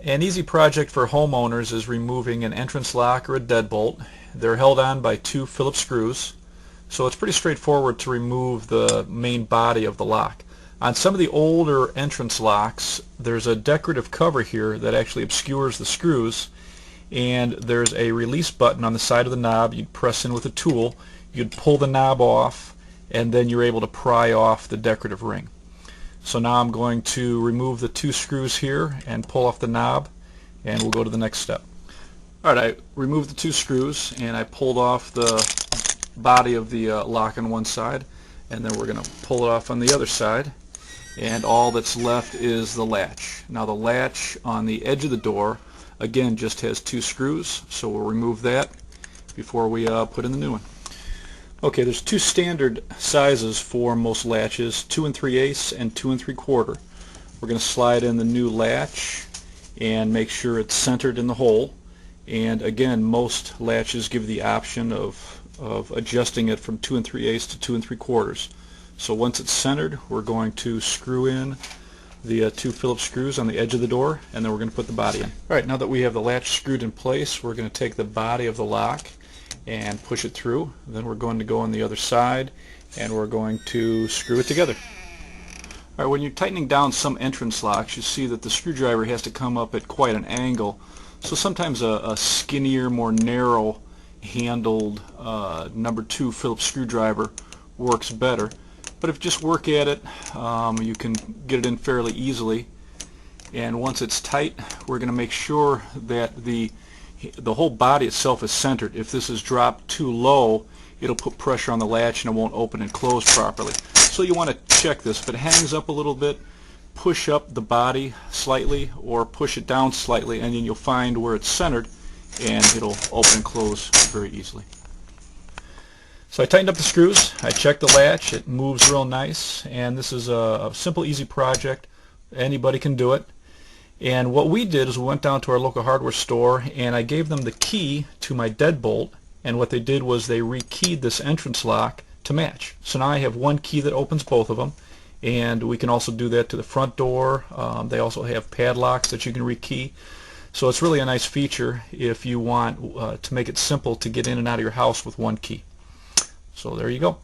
An easy project for homeowners is removing an entrance lock or a deadbolt. They're held on by two Phillips screws, so it's pretty straightforward to remove the main body of the lock. On some of the older entrance locks, there's a decorative cover here that actually obscures the screws, and there's a release button on the side of the knob. You'd press in with a tool, you'd pull the knob off, and then you're able to pry off the decorative ring. So now I'm going to remove the two screws here and pull off the knob, and we'll go to the next step. Alright, I removed the two screws and I pulled off the body of the lock on one side, and then we're going to pull it off on the other side, and all that's left is the latch. Now the latch on the edge of the door again just has two screws, so we'll remove that before we put in the new one. Okay, there's two standard sizes for most latches, 2 3/8 and 2 3/4. We're going to slide in the new latch and make sure it's centered in the hole. And again, most latches give the option of adjusting it from 2 3/8 to 2 3/4. So once it's centered, we're going to screw in the two Phillips screws on the edge of the door, and then we're going to put the body in. Alright, now that we have the latch screwed in place, we're going to take the body of the lock and push it through. Then we're going to go on the other side and we're going to screw it together. Alright, when you're tightening down some entrance locks, you see that the screwdriver has to come up at quite an angle. So sometimes a skinnier, more narrow handled number 2 Phillips screwdriver works better. But if you just work at it, you can get it in fairly easily. And once it's tight, we're going to make sure that the whole body itself is centered. If this is dropped too low, it'll put pressure on the latch and it won't open and close properly. So you want to check this. If it hangs up a little bit, push up the body slightly or push it down slightly, and then you'll find where it's centered and it'll open and close very easily. So I tightened up the screws, I checked the latch, it moves real nice, and this is a simple, easy project. Anybody can do it. And what we did is we went down to our local hardware store and I gave them the key to my deadbolt, and what they did was they rekeyed this entrance lock to match. So now I have one key that opens both of them, and we can also do that to the front door. They also have padlocks that you can rekey. So it's really a nice feature if you want to make it simple to get in and out of your house with one key. So there you go.